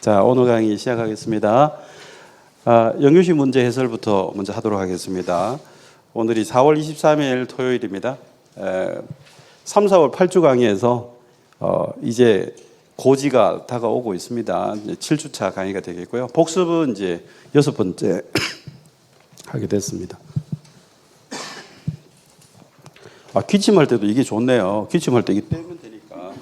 자, 오늘 강의 시작하겠습니다. 영유시 문제 해설부터 먼저 하도록 하겠습니다. 오늘이 4월 23일 토요일입니다. 3, 4월 8주 강의에서 이제 고지가 다가오고 있습니다. 이제 7주차 강의가 되겠고요. 복습은 이제 6번째 하게 됐습니다. 기침할 때도 이게 좋네요. 기침할 때 이게 떼면 되니까.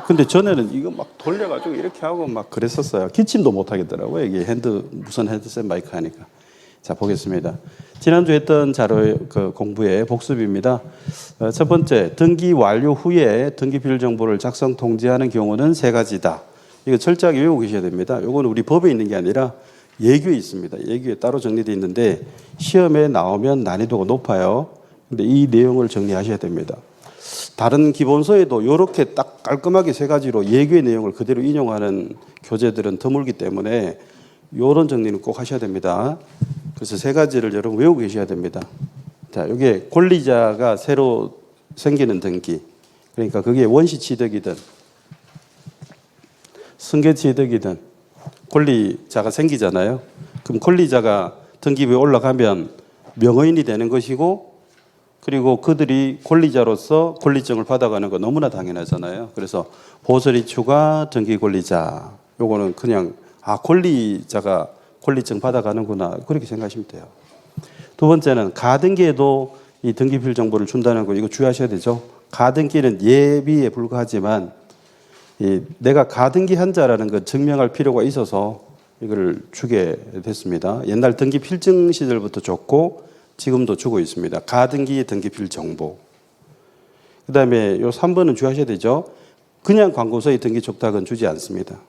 근데 전에는 이거 막 돌려가지고 이렇게 하고 막 그랬었어요. 기침도 못 하겠더라고요. 이게 무선 헤드셋 마이크 하니까. 자, 보겠습니다. 지난주 했던 자료 공부의 복습입니다. 첫 번째, 등기 완료 후에 등기 비율 정보를 작성 통지하는 경우는 세 가지다. 이거 철저하게 외우고 계셔야 됩니다. 이거는 우리 법에 있는 게 아니라 예규에 있습니다. 예규에 따로 정리되어 있는데 시험에 나오면 난이도가 높아요. 근데 이 내용을 정리하셔야 됩니다. 다른 기본서에도 이렇게 딱 깔끔하게 세 가지로 예규의 내용을 그대로 인용하는 교재들은 드물기 때문에 이런 정리는 꼭 하셔야 됩니다. 그래서 세 가지를 여러분 외우고 계셔야 됩니다. 자, 이게 권리자가 새로 생기는 등기. 그러니까 그게 원시 취득이든 승계 취득이든 권리자가 생기잖아요. 그럼 권리자가 등기부에 올라가면 명의인이 되는 것이고 그리고 그들이 권리자로서 권리증을 받아가는 거 너무나 당연하잖아요. 그래서 보설이 추가 등기 권리자. 요거는 그냥 권리자가 권리증 받아가는구나 그렇게 생각하시면 돼요. 두 번째는 가등기에도 이 등기필 정보를 준다는 거 이거 주의하셔야 되죠. 가등기는 예비에 불과하지만 내가 가등기한 자라는 걸 증명할 필요가 있어서 이걸 주게 됐습니다. 옛날 등기 필증 시절부터 줬고 지금도 주고 있습니다. 가등기 등기필 정보. 그 다음에 요 3번은 주의하셔야 되죠. 그냥 관공서의 등기 촉탁은 주지 않습니다.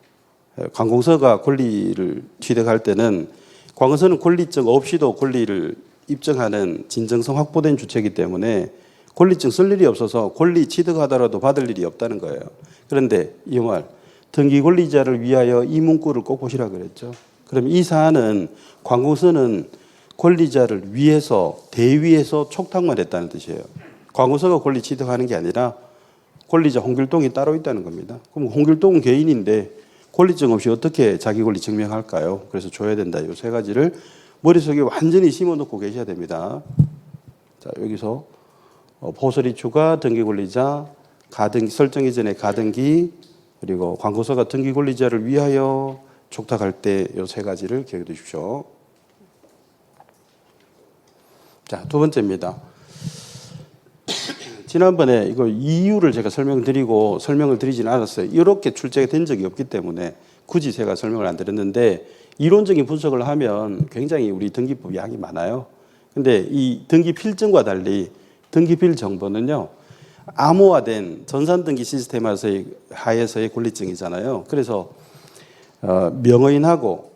관공서가 권리를 취득할 때는 관공서는 권리증 없이도 권리를 입증하는 진정성 확보된 주체이기 때문에 권리증 쓸 일이 없어서 권리 취득하더라도 받을 일이 없다는 거예요. 그런데 이 말 등기 권리자를 위하여 이 문구를 꼭 보시라 그랬죠. 그럼 이 사안은 관공서는 권리자를 위해서 대위해서 촉탁만 했다는 뜻이에요. 관공서가 권리 취득하는 게 아니라 권리자 홍길동이 따로 있다는 겁니다. 그럼 홍길동은 개인인데 권리증 없이 어떻게 자기 권리 증명할까요? 그래서 줘야 된다. 이 세 가지를 머릿속에 완전히 심어놓고 계셔야 됩니다. 자, 여기서 보설이 추가 등기 권리자, 가등기 설정 이전에 가등기 그리고 관공서가 등기 권리자를 위하여 촉탁할 때 이 세 가지를 기억해 두십시오. 자, 두 번째입니다. 지난번에 이거 이유를 제가 설명을 드리지는 않았어요. 이렇게 출제가 된 적이 없기 때문에 굳이 제가 설명을 안 드렸는데 이론적인 분석을 하면 굉장히 우리 등기법 양이 많아요. 근데 이 등기 필증과 달리 등기필 정보는요. 암호화된 전산등기 시스템 하에서의 권리증이잖아요. 그래서 명의인하고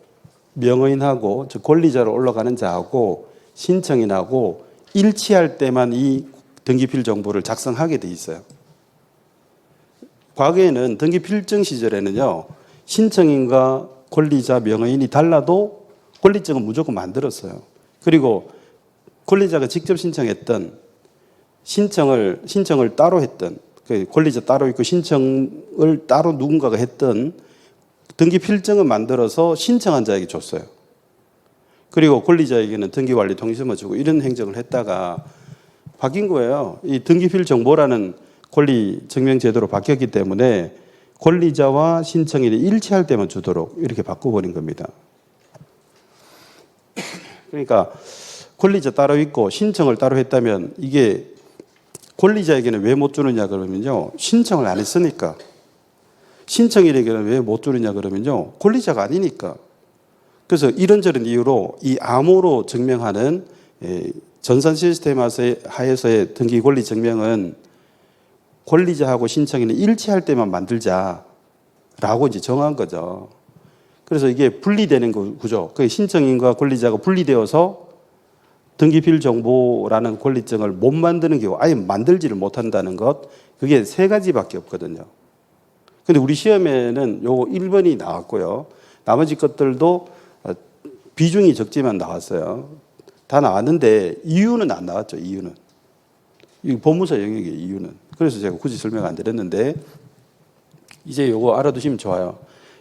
즉 권리자로 올라가는 자하고 신청인하고 일치할 때만 이 등기필 정보를 작성하게 돼 있어요. 과거에는 등기필증 시절에는요. 신청인과 권리자 명의인이 달라도 권리증은 무조건 만들었어요. 그리고 권리자가 직접 신청했던 신청을 따로 했던 권리자 따로 있고 신청을 따로 누군가가 했던 등기필증을 만들어서 신청한 자에게 줬어요. 그리고 권리자에게는 등기관리 통지서만 주고 이런 행정을 했다가 바뀐 거예요. 이 등기필 정보라는 권리 증명 제도로 바뀌었기 때문에 권리자와 신청인이 일치할 때만 주도록 이렇게 바꿔버린 겁니다. 그러니까 권리자 따로 있고 신청을 따로 했다면 이게 권리자에게는 왜 못 주느냐 그러면요. 신청을 안 했으니까. 신청인에게는 왜 못 주느냐 그러면요. 권리자가 아니니까. 그래서 이런저런 이유로 이 암호로 증명하는 전산 시스템 하에서의 등기 권리 증명은 권리자하고 신청인이 일치할 때만 만들자라고 이제 정한 거죠. 그래서 이게 분리되는 구조. 그 신청인과 권리자가 분리되어서 등기필 정보라는 권리증을 못 만드는 경우, 아예 만들지를 못한다는 것, 그게 세 가지밖에 없거든요. 근데 우리 시험에는 요거 1번이 나왔고요. 나머지 것들도 비중이 적지만 나왔어요. 다 나왔는데 이유는 안 나왔죠. 이유는. 이 법무사 영역의 이유는. 그래서 제가 굳이 설명 안 드렸는데 이제 요거 알아두시면 좋아요.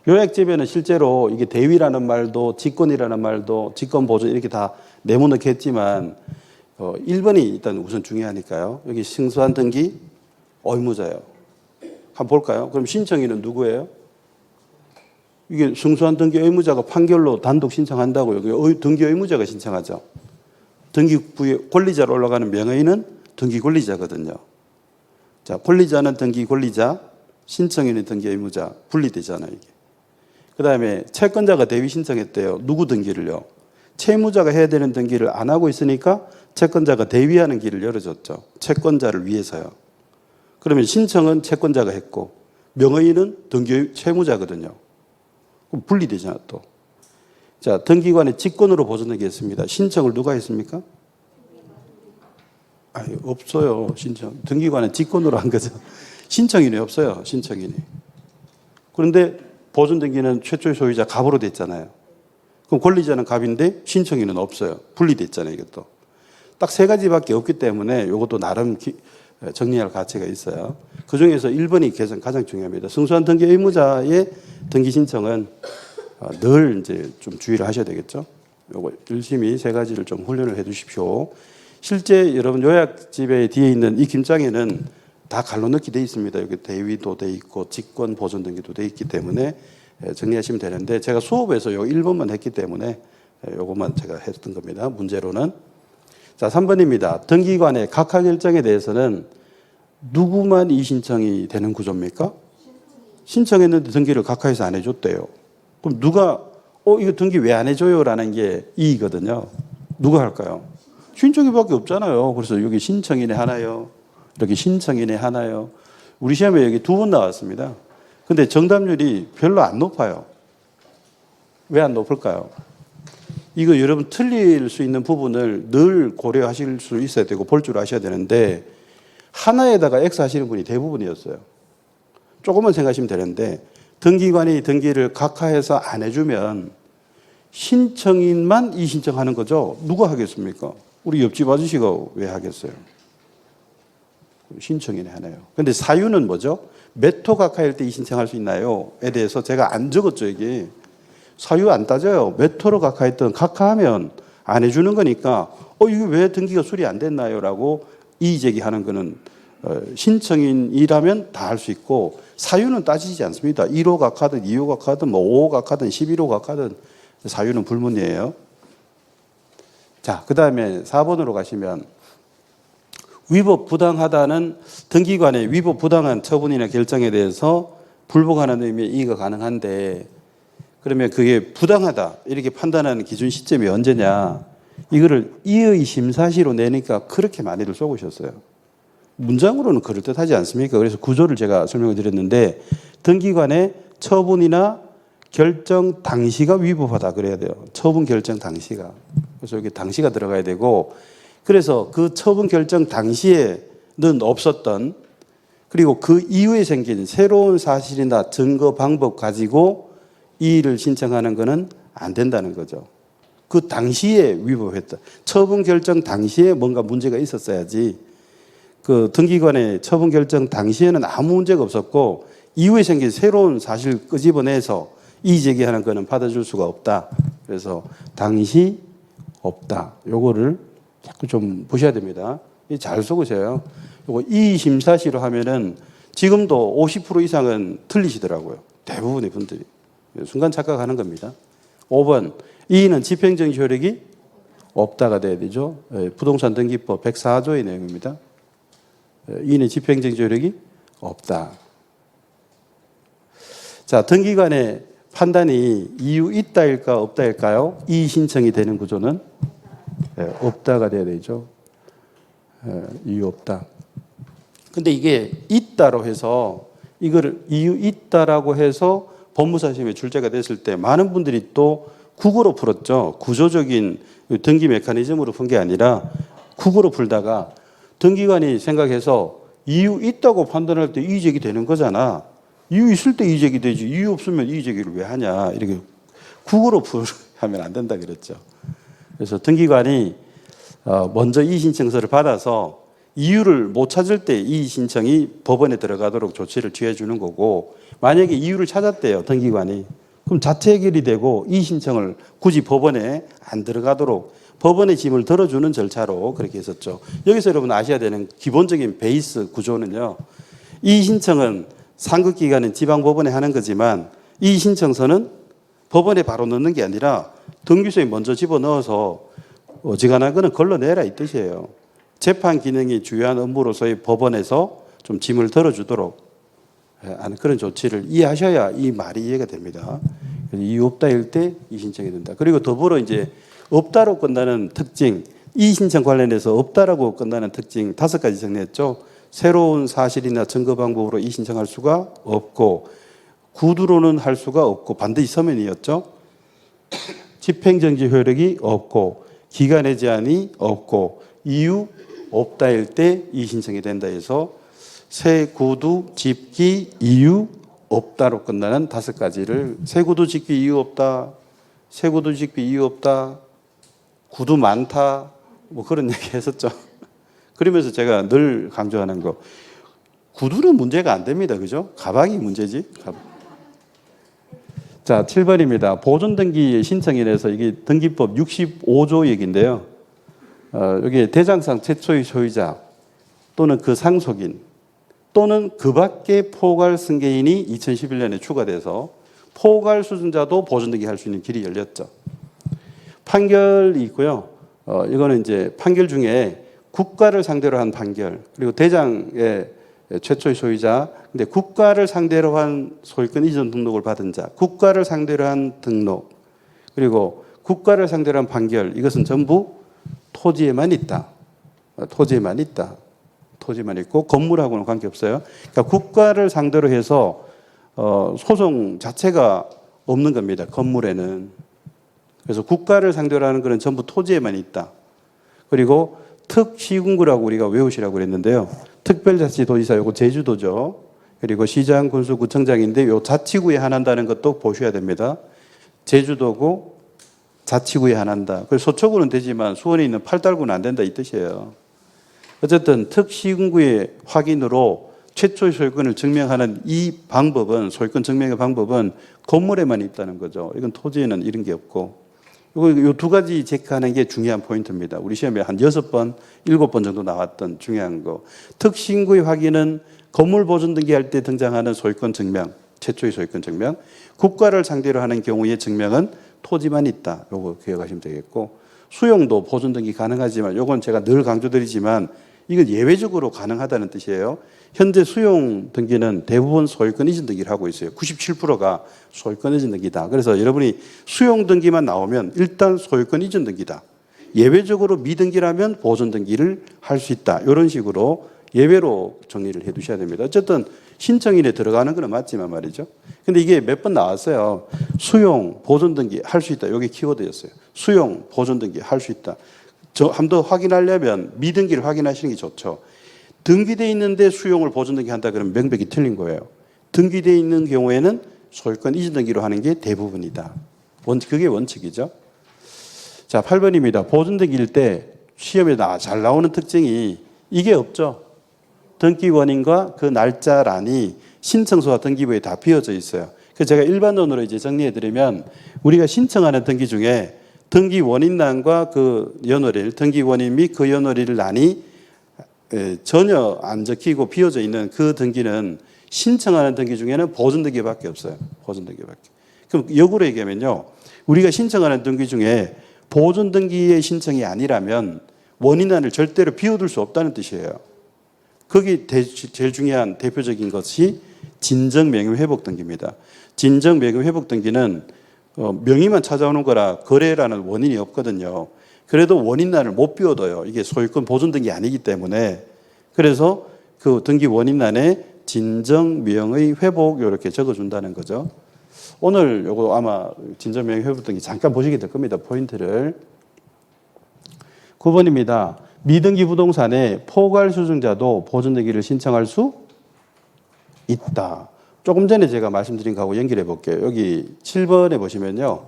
요약집에는 실제로 이게 대위라는 말도 직권이라는 말도 직권 보존 이렇게 다 내모넣겠지만 1번이 일단 우선 중요하니까요. 여기 승소한 등기 의무자예요. 한번 볼까요? 그럼 신청인은 누구예요? 이게 승소한 등기 의무자가 판결로 단독 신청한다고요. 여기 등기 의무자가 신청하죠. 등기부의 권리자로 올라가는 명의는 등기 권리자거든요. 자, 권리자는 등기 권리자, 신청인은 등기 의무자 분리되잖아요. 이게. 그 다음에 채권자가 대위 신청했대요. 누구 등기를요? 채무자가 해야 되는 등기를 안 하고 있으니까 채권자가 대위하는 길을 열어줬죠. 채권자를 위해서요. 그러면 신청은 채권자가 했고 명의는 등기 채무자거든요. 그럼 분리되잖아 또. 자, 등기관의 직권으로 보존하겠습니다. 신청을 누가 했습니까? 아니, 없어요. 신청. 등기관은 직권으로 한 거죠. 신청인이 없어요. 신청인이. 그런데 보존 등기는 최초의 소유자 갑으로 됐잖아요. 그럼 권리자는 갑인데 신청인은 없어요. 분리됐잖아요. 이것도. 딱 세 가지밖에 없기 때문에 이것도 나름 정리할 가치가 있어요. 그중에서 1번이 가장 중요합니다. 승소한 등기 의무자의 등기 신청은 늘 이제 좀 주의를 하셔야 되겠죠. 요거 열심히 세 가지를 좀 훈련을 해 주십시오. 실제 여러분 요약집에 뒤에 있는 이 김장에는 다 갈로 넣기 돼 있습니다. 여기 대위도 돼 있고 직권 보존 등기도 돼 있기 때문에 정리하시면 되는데 제가 수업에서 요 1번만 했기 때문에 요것만 제가 했던 겁니다. 문제로는. 자, 3번입니다. 등기관의 각하 결정에 대해서는 누구만 이의신청이 되는 구조입니까? 신청했는데 등기를 각하에서 안 해줬대요. 그럼 누가 이거 등기 왜 안 해줘요? 라는 게 이의거든요. 누가 할까요? 신청인밖에 없잖아요. 그래서 여기 신청인에 하나요. 이렇게 신청인에 하나요. 우리 시험에 여기 2번 나왔습니다. 근데 정답률이 별로 안 높아요. 왜 안 높을까요? 이거 여러분 틀릴 수 있는 부분을 늘 고려하실 수 있어야 되고 볼 줄 아셔야 되는데 하나에다가 X 하시는 분이 대부분이었어요. 조금만 생각하시면 되는데 등기관이 등기를 각하해서 안 해주면 신청인만 이의신청하는 거죠. 누가 하겠습니까? 우리 옆집 아저씨가 왜 하겠어요? 신청인이 하나요. 그런데 사유는 뭐죠? 몇 호 각하일 때 이의신청할 수 있나요?에 대해서 제가 안 적었죠. 이게 사유 안 따져요. 몇 호로 각하했던 각하하면 안 해주는 거니까 이게 왜 등기가 수리 안 됐나요? 라고 이의제기하는 거는 신청인이라면 다 할 수 있고 사유는 따지지 않습니다. 1호 각하든 2호 각하든 5호 각하든 11호 각하든 사유는 불문이에요. 자, 그 다음에 4번으로 가시면 위법 부당하다는 등기관의 위법 부당한 처분이나 결정에 대해서 불복하는 의미의 이의가 가능한데 그러면 그게 부당하다 이렇게 판단하는 기준 시점이 언제냐 이거를 이의 심사시로 내니까 그렇게 많이들 쏘으셨어요. 문장으로는 그럴듯하지 않습니까? 그래서 구조를 제가 설명을 드렸는데 등기관의 처분이나 결정 당시가 위법하다 그래야 돼요. 처분 결정 당시가. 그래서 여기 당시가 들어가야 되고 그래서 그 처분 결정 당시에는 없었던 그리고 그 이후에 생긴 새로운 사실이나 증거 방법 가지고 이의를 신청하는 것은 안 된다는 거죠. 그 당시에 위법했다. 처분 결정 당시에 뭔가 문제가 있었어야지 그 등기관의 처분 결정 당시에는 아무 문제가 없었고 이후에 생긴 새로운 사실 끄집어내서 이의 제기하는 것은 받아줄 수가 없다. 그래서 당시 없다. 요거를 자꾸 좀 보셔야 됩니다. 잘 속으세요. 요거 이의 심사시로 하면은 지금도 50% 이상은 틀리시더라고요. 대부분의 분들이. 순간 착각하는 겁니다. 5번 이의는 집행정지 효력이 없다가 돼야 되죠. 부동산 등기법 104조의 내용입니다. 이의는 집행정지 효력이 없다. 자, 등기관의 판단이 이유 있다일까 없다일까요? 이의 신청이 되는 구조는 없다가 돼야 되죠. 이유 없다. 근데 이게 있다로 해서 이거를 이유 있다라고 해서 법무사 시험에 출제가 됐을 때 많은 분들이 또 국어로 풀었죠. 구조적인 등기 메커니즘으로 푼 게 아니라 국어로 풀다가 등기관이 생각해서 이유 있다고 판단할 때 이의제기 되는 거잖아. 이유 있을 때 이의제기 되지. 이유 없으면 이의제기를 왜 하냐. 이렇게 국어로 하면 안 된다 그랬죠. 그래서 등기관이 먼저 이의신청서를 받아서 이유를 못 찾을 때 이 신청이 법원에 들어가도록 조치를 취해 주는 거고, 만약에 이유를 찾았대요, 등기관이. 그럼 자체 해결이 되고 이 신청을 굳이 법원에 안 들어가도록 법원의 짐을 들어주는 절차로 그렇게 했었죠. 여기서 여러분 아셔야 되는 기본적인 베이스 구조는요. 이 신청은 상급기관인 지방법원에 하는 거지만 이 신청서는 법원에 바로 넣는 게 아니라 등기소에 먼저 집어넣어서 어지간한 거는 걸러내라 이 뜻이에요. 재판 기능이 주요한 업무로서의 법원에서 좀 짐을 덜어주도록 하는 그런 조치를 이해하셔야 이 말이 이해가 됩니다. 이유 없다일 때 이 신청이 된다. 그리고 더불어 이제 없다로 끝나는 특징, 이 신청 관련해서 없다라고 끝나는 특징 5가지 정리했죠. 새로운 사실이나 증거 방법으로 이 신청할 수가 없고, 구두로는 할 수가 없고, 반드시 서면이었죠. 집행정지 효력이 없고, 기간의 제한이 없고, 이유 없다일 때 이 신청이 된다 해서 새 구두 집기 이유 없다로 끝나는 5가지를, 새 구두 집기 이유 없다, 새 구두 집기 이유 없다, 구두 많다, 뭐 그런 얘기 했었죠. 그러면서 제가 늘 강조하는 거, 구두는 문제가 안 됩니다. 그죠? 가방이 문제지. 자, 7번입니다. 보존등기 신청인에서 이게 등기법 65조 얘기인데요. 여기 대장상 최초의 소유자 또는 그 상속인 또는 그 밖의 포괄 승계인이 2011년에 추가돼서 포괄 수준자도 보존등기 할 수 있는 길이 열렸죠. 판결이 있고요. 이거는 이제 판결 중에 국가를 상대로 한 판결, 그리고 대장의 최초의 소유자, 근데 국가를 상대로 한 소유권 이전 등록을 받은 자, 국가를 상대로 한 등록, 그리고 국가를 상대로 한 판결, 이것은 전부 토지에만 있다. 토지에만 있다. 토지만 있고 건물하고는 관계없어요. 그러니까 국가를 상대로 해서 소송 자체가 없는 겁니다. 건물에는. 그래서 국가를 상대로 하는 것은 전부 토지에만 있다. 그리고 특시군구라고 우리가 외우시라고 그랬는데요. 특별자치도지사, 요거 제주도죠. 그리고 시장, 군수, 구청장인데 요 자치구에 한한다는 것도 보셔야 됩니다. 제주도고 자치구에 한한다. 그래서 서초구는 되지만 수원에 있는 팔달구는 안 된다 이 뜻이에요. 어쨌든 특시군구의 확인으로 최초의 소유권을 증명하는 이 방법은, 소유권 증명의 방법은 건물에만 있다는 거죠. 이건 토지에는 이런 게 없고. 이 2가지 체크하는 게 중요한 포인트입니다. 우리 시험에 한 6번, 7번 정도 나왔던 중요한 거. 특신구의 확인은 건물 보존 등기할 때 등장하는 소유권 증명, 최초의 소유권 증명. 국가를 상대로 하는 경우의 증명은 토지만 있다. 요거 기억하시면 되겠고. 수용도 보존 등기 가능하지만 요건 제가 늘 강조드리지만 이건 예외적으로 가능하다는 뜻이에요. 현재 수용 등기는 대부분 소유권 이전 등기를 하고 있어요. 97%가 소유권 이전 등기다. 그래서 여러분이 수용 등기만 나오면 일단 소유권 이전 등기다. 예외적으로 미등기라면 보존 등기를 할 수 있다. 이런 식으로 예외로 정리를 해 두셔야 됩니다. 어쨌든 신청인에 들어가는 건 맞지만 말이죠. 근데 이게 몇 번 나왔어요. 수용, 보존 등기 할 수 있다. 이게 키워드였어요. 수용, 보존 등기 할 수 있다. 한 번 더 확인하려면 미등기를 확인하시는 게 좋죠. 등기되어 있는데 수용을 보존 등기 한다 그러면 명백히 틀린 거예요. 등기되어 있는 경우에는 소유권 이전 등기로 하는 게 대부분이다. 그게 원칙이죠. 자, 8번입니다. 보존 등기일 때 시험에 잘 나오는 특징이 이게 없죠. 등기 원인과 그 날짜란이 신청서와 등기부에 다 비어져 있어요. 그래서 제가 일반론으로 이제 정리해 드리면 우리가 신청하는 등기 중에 등기 원인란과 그 연월일, 등기 원인 및 그 연월일 란이 전혀 안 적히고 비어져 있는 그 등기는 신청하는 등기 중에는 보존 등기밖에 없어요. 보존 등기밖에. 그럼 역으로 얘기하면요. 우리가 신청하는 등기 중에 보존 등기의 신청이 아니라면 원인란을 절대로 비워둘 수 없다는 뜻이에요. 거기 제일 중요한 대표적인 것이 진정 명의 회복 등기입니다. 진정 명의 회복 등기는 명의만 찾아오는 거라 거래라는 원인이 없거든요. 그래도 원인란을 못 비워둬요. 이게 소유권 보존 등기 아니기 때문에. 그래서 그 등기 원인란에 진정 명의 회복 이렇게 적어준다는 거죠. 오늘 요거 아마 진정 명의 회복 등기 잠깐 보시게 될 겁니다. 포인트를. 9번입니다. 미등기 부동산에 포괄 수증자도 보존 등기를 신청할 수 있다. 조금 전에 제가 말씀드린 거하고 연결해 볼게요. 여기 7번에 보시면요.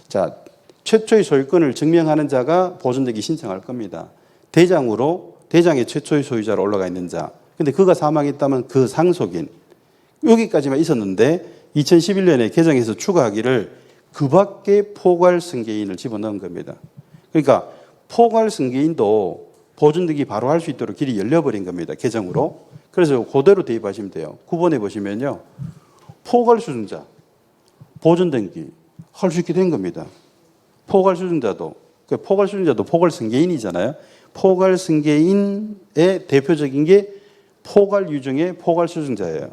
자, 최초의 소유권을 증명하는 자가 보존 등기 신청할 겁니다. 대장으로 대장의 최초의 소유자로 올라가 있는 자. 근데 그가 사망했다면 그 상속인. 여기까지만 있었는데 2011년에 개정해서 추가하기를 그 밖에 포괄 승계인을 집어넣은 겁니다. 그러니까 포괄 승계인도 보존등기 바로 할 수 있도록 길이 열려버린 겁니다. 개정으로. 그래서 그대로 대입하시면 돼요. 9번에 보시면요. 포괄 수증자, 보존등기 할 수 있게 된 겁니다. 포괄 수증자도, 포괄 수증자도 포괄 승계인이잖아요. 포괄 승계인의 대표적인 게 포괄 유증의 포괄 수증자예요.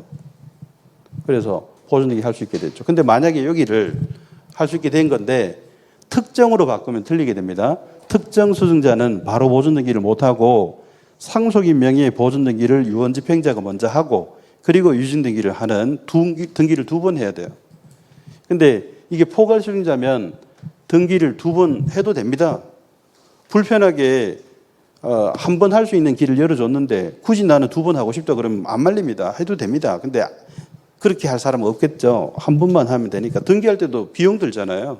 그래서 보존등기 할 수 있게 됐죠. 근데 만약에 여기를 할 수 있게 된 건데 특정으로 바꾸면 틀리게 됩니다. 특정 수증자는 바로 보존등기를 못하고 상속인 명의의 보존등기를 유언집행자가 먼저 하고 그리고 유증등기를 하는 등기를 두 번 해야 돼요. 근데 이게 포괄 수증자면 등기를 두 번 해도 됩니다. 불편하게 한 번 할 수 있는 길을 열어줬는데 굳이 나는 두 번 하고 싶다 그러면 안 말립니다. 해도 됩니다. 근데 그렇게 할 사람은 없겠죠. 한 번만 하면 되니까. 등기할 때도 비용 들잖아요.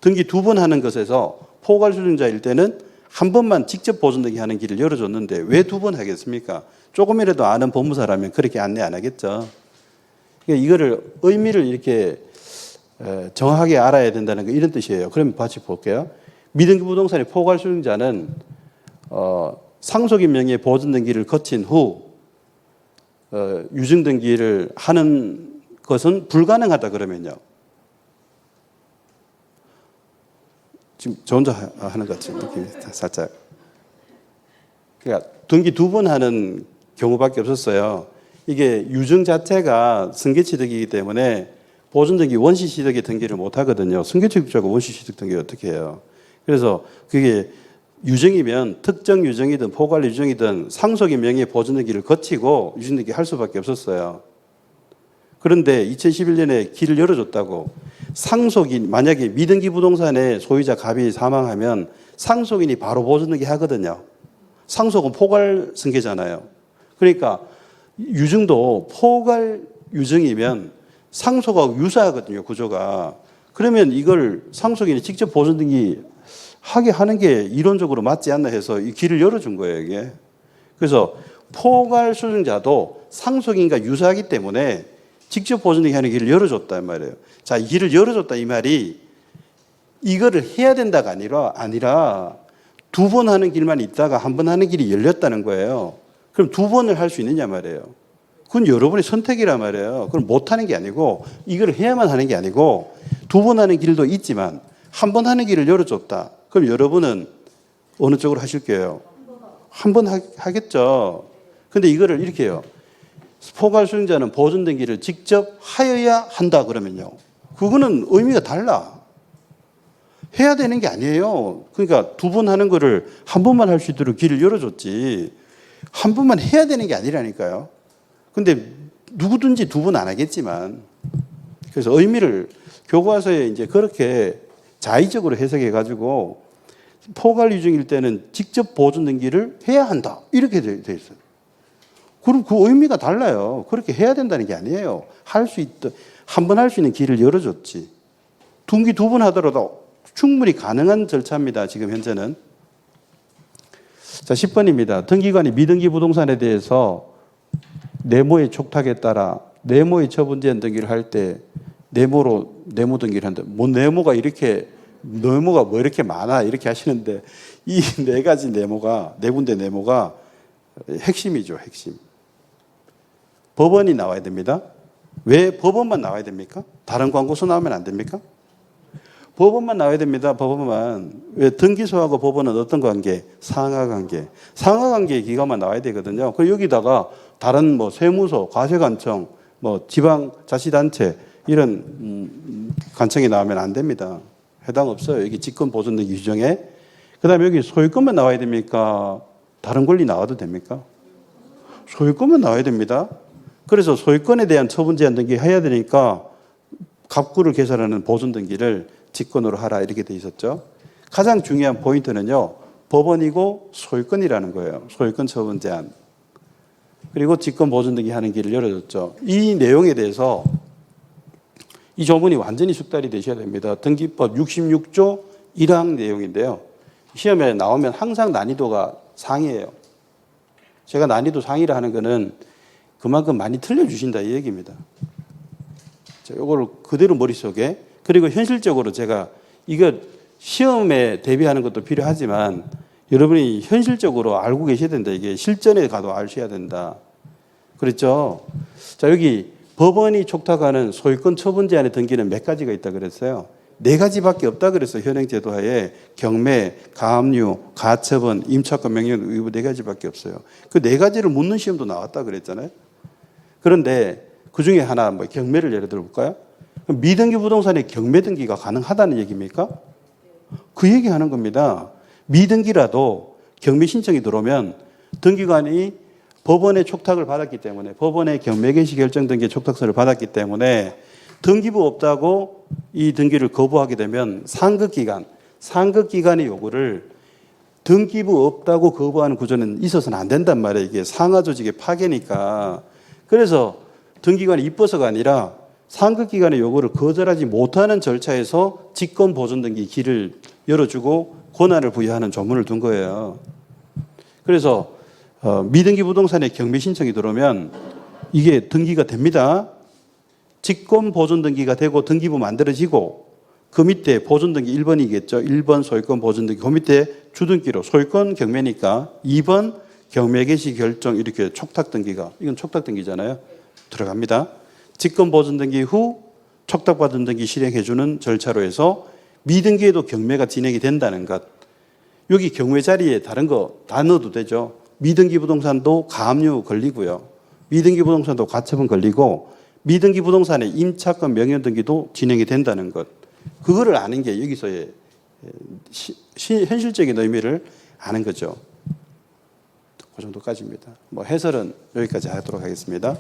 등기 두 번 하는 것에서 포괄 수증자일 때는 한 번만 직접 보존등기 하는 길을 열어줬는데 왜 두 번 하겠습니까? 조금이라도 아는 법무사라면 그렇게 안내 안 하겠죠. 그러니까 이거를 의미를 이렇게 정확하게 알아야 된다는 거 이런 뜻이에요. 그럼 같이 볼게요. 미등기 부동산의 포괄 수증자는 상속인 명의의 보존등기를 거친 후 유증등기를 하는 것은 불가능하다 그러면요. 지금 저 혼자 하는 것 같은 느낌이 살짝. 그러니까 등기 두 번 하는 경우밖에 없었어요. 이게 유증 자체가 승계취득이기 때문에 보존등기 원시취득의 등기를 못 하거든요. 승계취득자가 원시취득 등기 어떻게 해요? 그래서 그게 유증이면 특정 유증이든 포괄 유증이든 상속인 명의의 보존등기를 거치고 유증등기 할 수밖에 없었어요. 그런데 2011년에 길을 열어줬다고 상속인 만약에 미등기 부동산의 소유자 갑이 사망하면 상속인이 바로 보존등기 하거든요. 상속은 포괄 승계잖아요. 그러니까 유증도 포괄 유증이면 상속하고 유사하거든요. 구조가. 그러면 이걸 상속인이 직접 보존등기 하게 하는 게 이론적으로 맞지 않나 해서 이 길을 열어준 거예요. 이게. 그래서 포괄 수증자도 상속인과 유사하기 때문에 직접 보존등기 하는 길을 열어줬다 이 말이에요. 자, 이 길을 열어줬다 이 말이 이거를 해야 된다가 아니라 두 번 하는 길만 있다가 한 번 하는 길이 열렸다는 거예요. 그럼 두 번을 할 수 있느냐 말이에요. 그건 여러분의 선택이란 말이에요. 그럼 못 하는 게 아니고 이걸 해야만 하는 게 아니고 두 번 하는 길도 있지만 한 번 하는 길을 열어줬다. 그럼 여러분은 어느 쪽으로 하실 거예요? 한 번 하겠죠. 근데 이거를 이렇게 해요. 포괄 수증자는 보존등기를 직접 하여야 한다 그러면요. 그거는 의미가 달라. 해야 되는 게 아니에요. 그러니까 두 번 하는 거를 한 번만 할 수 있도록 길을 열어줬지. 한 번만 해야 되는 게 아니라니까요. 근데 누구든지 두 번 안 하겠지만 그래서 의미를 교과서에 이제 그렇게 자의적으로 해석해 가지고 포괄 유증일 때는 직접 보존 등기를 해야 한다. 이렇게 돼 있어요. 그럼 그 의미가 달라요. 그렇게 해야 된다는 게 아니에요. 할 수 있다. 한 번 할 수 있는 길을 열어줬지. 등기 두 번 하더라도 충분히 가능한 절차입니다. 지금 현재는. 자, 10번입니다. 등기관이 미등기 부동산에 대해서 네모의 촉탁에 따라 네모의 처분제한 등기를 할 때 네모로 네모 등기를 한다. 뭐 네모가 뭐 이렇게 많아 이렇게 하시는데 이 네 가지 네모가 네 군데 네모가 핵심이죠. 핵심. 법원이 나와야 됩니다. 왜 법원만 나와야 됩니까? 다른 광고서 나오면 안 됩니까? 법원만 나와야 됩니다. 법원만. 왜 등기소하고 법원은 어떤 관계? 상하관계. 상하관계의 기관만 나와야 되거든요. 그리고 여기다가 다른 뭐 세무서, 과세관청, 뭐 지방자치단체 이런 관청이 나오면 안 됩니다. 해당 없어요. 여기 직권 보존등기 규정에. 그다음에 여기 소유권만 나와야 됩니까? 다른 권리 나와도 됩니까? 소유권만 나와야 됩니다. 그래서 소유권에 대한 처분 제한 등기 해야 되니까 갑구를 개설하는 보존 등기를 직권으로 하라 이렇게 돼 있었죠. 가장 중요한 포인트는요. 법원이고 소유권이라는 거예요. 소유권 처분 제한. 그리고 직권 보존 등기 하는 길을 열어줬죠. 이 내용에 대해서 이 조문이 완전히 숙달이 되셔야 됩니다. 등기법 66조 1항 내용인데요. 시험에 나오면 항상 난이도가 상이에요. 제가 난이도 상위를 하는 거는 그만큼 많이 틀려주신다 이 얘기입니다. 자, 이걸 그대로 머릿속에, 그리고 현실적으로 제가 이거 시험에 대비하는 것도 필요하지만 여러분이 현실적으로 알고 계셔야 된다. 이게 실전에 가도 아셔야 된다. 그랬죠? 자, 여기 법원이 촉탁하는 소유권 처분 제한의 등기는 몇 가지가 있다 그랬어요? 4가지밖에 없다 그랬어요. 현행 제도하에 경매, 가압류, 가처분, 임차권 명령 의무 4가지밖에 없어요. 그 4가지를 묻는 시험도 나왔다 그랬잖아요. 그런데 그 중에 하나, 뭐 경매를 예를 들어 볼까요? 미등기 부동산에 경매 등기가 가능하다는 얘기입니까? 그 얘기하는 겁니다. 미등기라도 경매 신청이 들어오면 등기관이 법원의 촉탁을 받았기 때문에, 법원의 경매 개시 결정 등기 촉탁서를 받았기 때문에 등기부 없다고 이 등기를 거부하게 되면 상급기관의 요구를 등기부 없다고 거부하는 구조는 있어서는 안 된단 말이에요. 이게 상하 조직의 파괴니까. 그래서 등기관이 이뻐서가 아니라 상급기관의 요구를 거절하지 못하는 절차에서 직권보존등기 길을 열어주고 권한을 부여하는 조문을 둔 거예요. 그래서 미등기 부동산에 경매 신청이 들어오면 이게 등기가 됩니다. 직권보존등기가 되고 등기부 만들어지고 그 밑에 보존등기 1번이겠죠. 1번 소유권 보존등기. 그 밑에 주등기로 소유권 경매니까 2번 경매 개시 결정 이렇게 촉탁등기가, 이건 촉탁등기잖아요. 들어갑니다. 직권보존등기 후 촉탁받은 등기 실행해주는 절차로 해서 미등기에도 경매가 진행이 된다는 것. 여기 경매 자리에 다른 거 다 넣어도 되죠. 미등기 부동산도 가압류 걸리고요. 미등기 부동산도 가처분 걸리고 미등기 부동산의 임차권 명령 등기도 진행이 된다는 것. 그거를 아는 게 여기서의 현실적인 의미를 아는 거죠. 그 정도까지입니다. 뭐 해설은 여기까지 하도록 하겠습니다.